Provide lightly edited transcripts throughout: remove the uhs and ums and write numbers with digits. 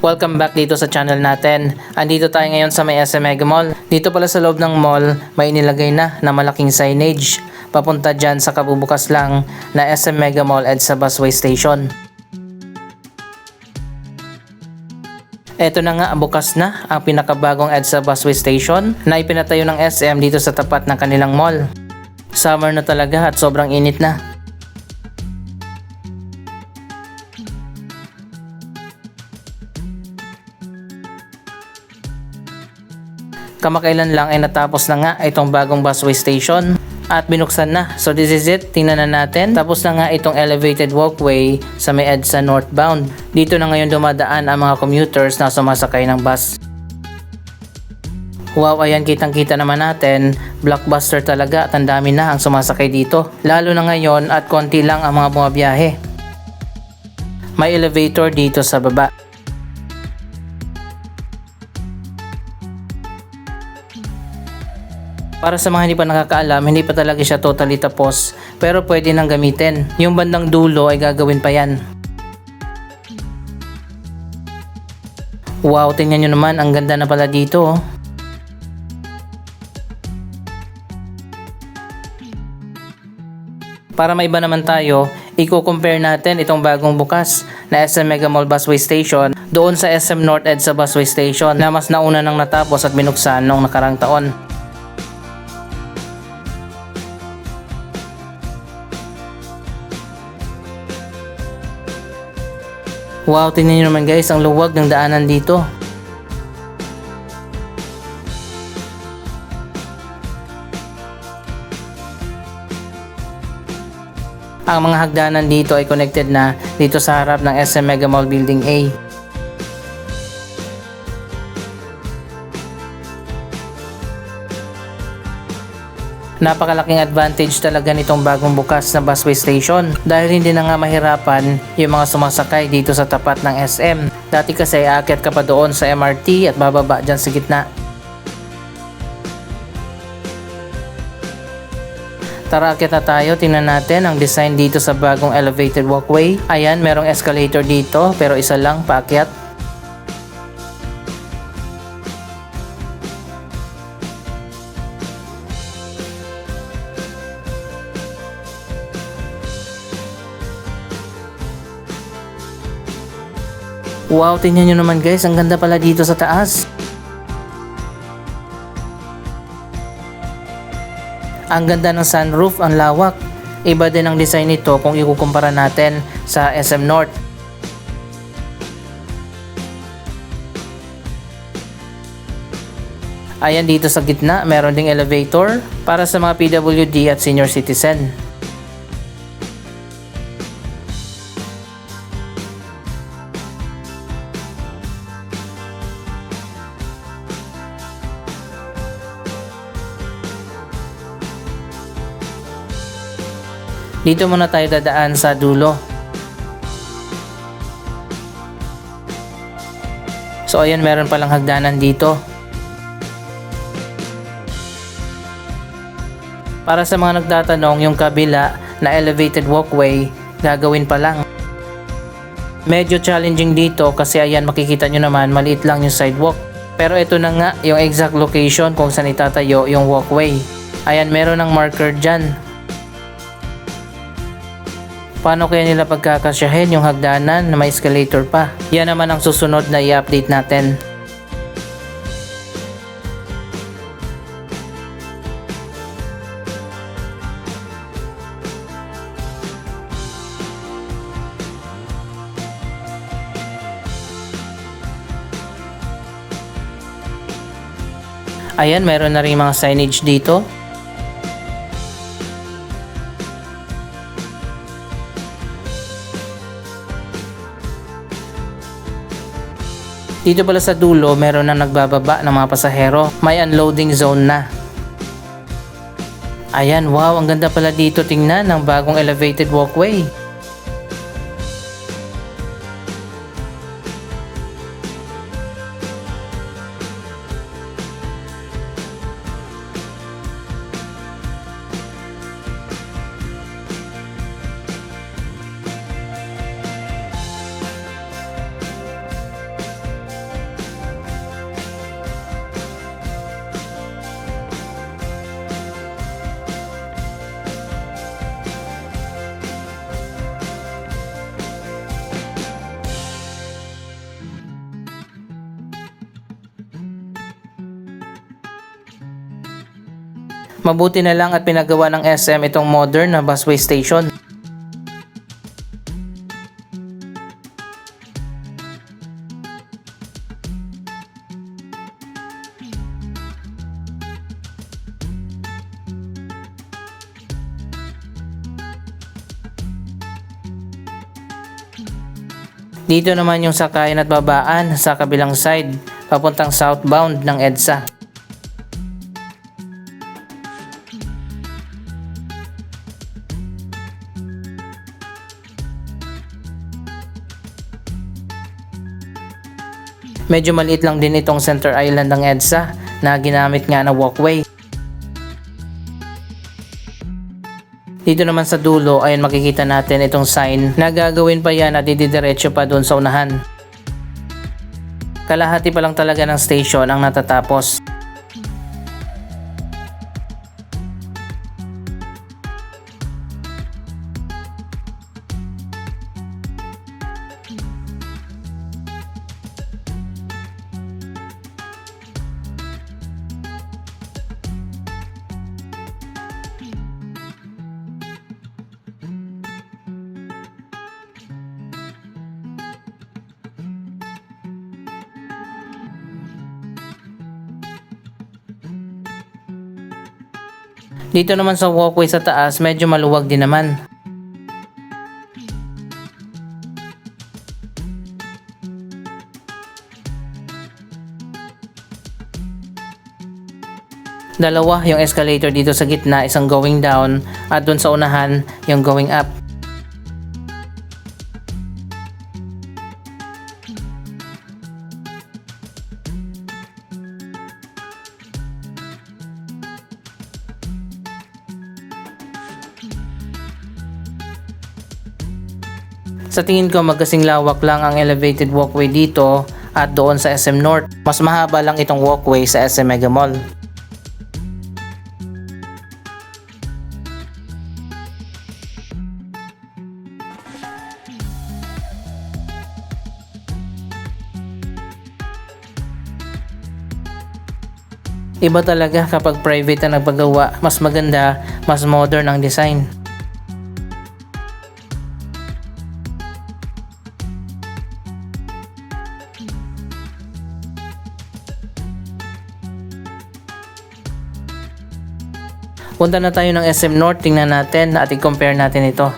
Welcome back dito sa channel natin. Andito tayo ngayon sa may SM Mega Mall. Dito pala sa loob ng mall, may inilagay na malaking signage. Papunta dyan sa kabubukas lang na SM Mega Mall EDSA Busway Station. Eto na nga, bukas na ang pinakabagong EDSA Busway Station na ipinatayo ng SM dito sa tapat ng kanilang mall. Summer na talaga at sobrang init na. Kamakailan lang ay natapos na nga itong bagong busway station at binuksan na. So this is it, tingnan na natin. Tapos na nga itong elevated walkway sa may EDSA northbound. Dito na ngayon dumadaan ang mga commuters na sumasakay ng bus. Wow, ayan, kitang kita naman natin, blockbuster talaga at ang dami na ang sumasakay dito. Lalo na ngayon at konti lang ang mga bumabiyahe. May elevator dito sa baba. Para sa mga hindi pa nakakaalam, hindi pa talaga siya totally tapos, pero pwede nang gamitin. Yung bandang dulo ay gagawin pa yan. Wow, tingnan nyo naman, ang ganda na pala dito. Para maiba naman tayo, i-compare natin itong bagong bukas na SM Mega Mall Busway Station doon sa SM North EDSA Busway Station na mas nauna nang natapos at binuksan noong nakarang taon. Wow, tingnan nyo naman guys, ang luwag ng daanan dito. Ang mga hagdanan dito ay connected na dito sa harap ng SM Mega Mall Building A. Napakalaking advantage talaga nitong bagong bukas na busway station dahil hindi na nga mahirapan yung mga sumasakay dito sa tapat ng SM. Dati kasi aakyat ka pa doon sa MRT at bababa dyan sa gitna. Tara, akyat na tayo, tingnan natin ang design dito sa bagong elevated walkway. Ayan, merong escalator dito pero isa lang paakyat. Wow, tingnan nyo naman guys, ang ganda pala dito sa taas. Ang ganda ng sunroof, ang lawak. Iba din ang design nito kung ikukumpara natin sa SM North. Ayan, dito sa gitna, meron ding elevator para sa mga PWD at senior citizen. Dito muna tayo dadaan sa dulo. So ayan, meron palang hagdanan dito. Para sa mga nagtatanong, yung kabila na elevated walkway, gagawin pa lang. Medyo challenging dito kasi ayan, makikita nyo naman, maliit lang yung sidewalk. Pero ito na nga yung exact location kung saan itatayo yung walkway. Ayan, meron ng marker dyan. Paano kaya nila pagkakasyahin yung hagdanan na may escalator pa? Yan naman ang susunod na i-update natin. Ayan, meron na rin mga signage dito. Dito pala sa dulo, meron na nagbababa ng mga pasahero. May unloading zone na. Ayan, wow, ang ganda pala dito tingnan ng bagong elevated walkway. Mabuti na lang at pinagawa ng SM itong modern na busway station. Dito naman yung sakayan at babaan sa kabilang side, papuntang southbound ng EDSA. Medyo maliit lang din itong center island ng EDSA na ginamit nga na walkway. Dito naman sa dulo, ayun makikita natin itong sign na gagawin pa yan at didiretso pa doon sa unahan. Kalahati pa lang talaga ng station ang natatapos. Dito naman sa walkway sa taas, medyo maluwag din naman. Dalawa yung escalator dito sa gitna, isang going down at dun sa unahan yung going up. Sa tingin ko magkasing lawak lang ang elevated walkway dito at doon sa SM North. Mas mahaba lang itong walkway sa SM Mega Mall. Iba talaga kapag private ang nagpagawa, mas maganda, mas modern ang design. Punta na tayo ng SM North, tingnan natin at i-compare natin ito.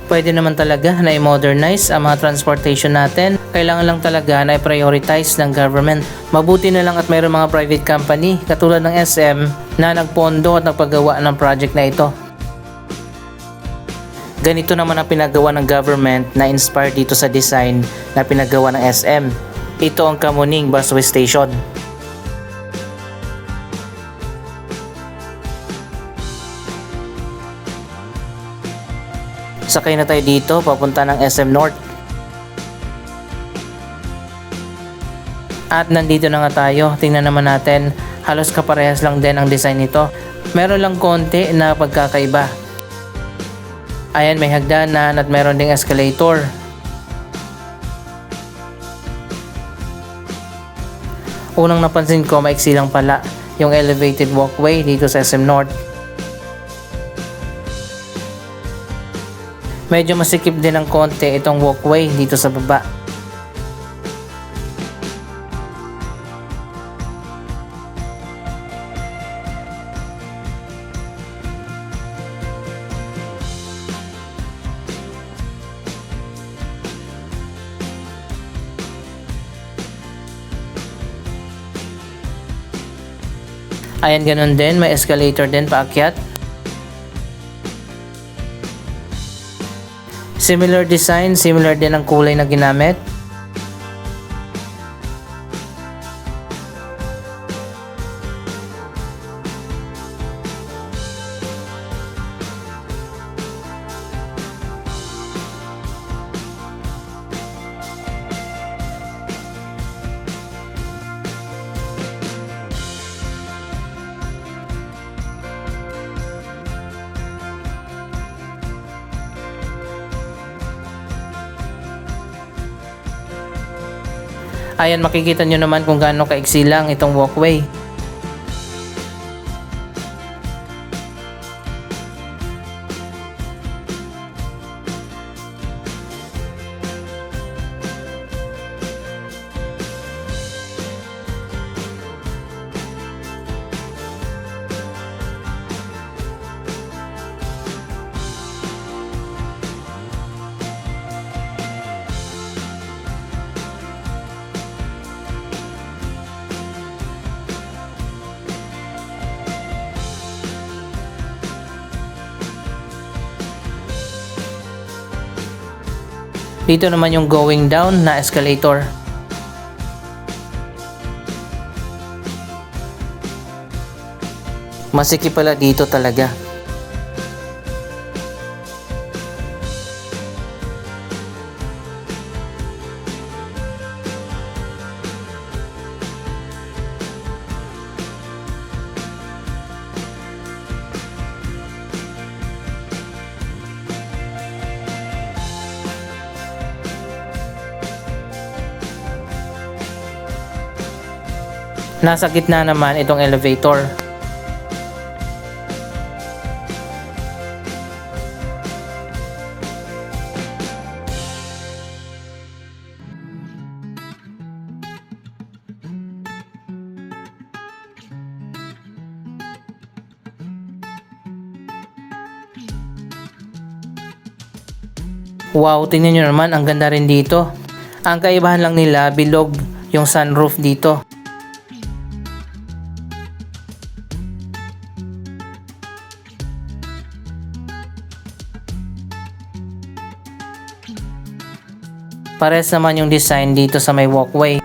Pwede naman talaga na i-modernize ang mga transportation natin. Kailangan lang talaga na i-prioritize ng government. Mabuti na lang at mayroong mga private company katulad ng SM na nagpondo at nagpagawa ng project na ito. Ganito naman ang pinagawa ng government na inspired dito sa design na pinagawa ng SM. Ito ang Kamuning Busway Station. Sakay na tayo dito papunta ng SM North. At nandito na nga tayo. Tingnan naman natin, halos kaparehas lang din ang design nito. Meron lang konti na pagkakaiba. Ayan, may hagdanan at meron ding escalator. Unang napansin ko, maiksi lang pala yung elevated walkway dito sa SM North. Medyo masikip din ng konti itong walkway dito sa baba. Ayan, ganun din, may escalator din paakyat. Similar design, similar din ang kulay na ginamit. Ayan, makikita nyo naman kung gaano kaiksi lang itong walkway. Dito naman yung going down na escalator. Masikip pala dito talaga. Nasa gitna naman itong elevator. Wow, tingnan nyo naman, ang ganda rin dito. Ang kaibahan lang nila, bilog yung sunroof dito. Pares naman yung design dito sa may walkway.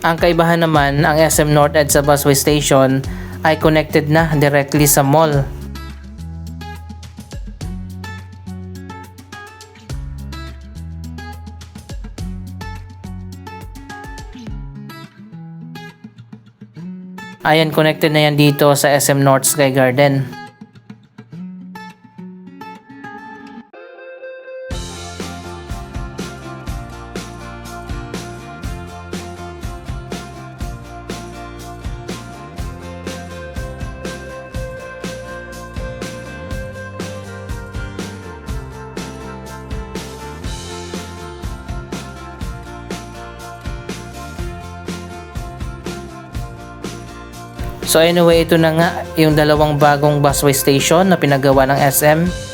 Ang kaibahan naman, ang SM North EDSA Busway Station ay connected na directly sa mall. Ayan, connected na yan dito sa SM North Sky Garden. So anyway, ito na nga yung dalawang bagong busway station na pinagawa ng SM.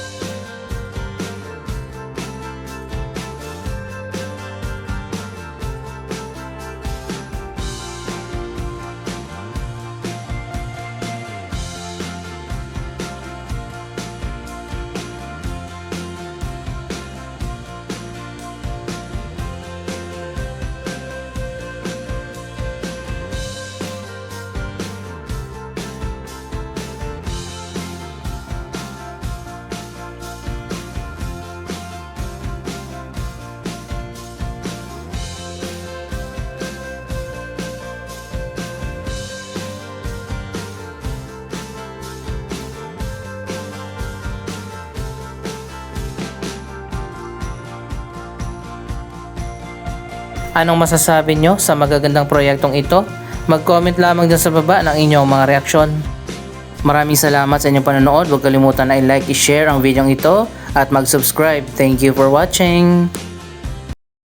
Anong masasabi nyo sa magagandang proyektong ito? Mag-comment lamang dyan sa baba ng inyong mga reaksyon. Maraming salamat sa inyong panonood. Huwag kalimutan na i-like, i-share ang video ito at mag-subscribe. Thank you for watching!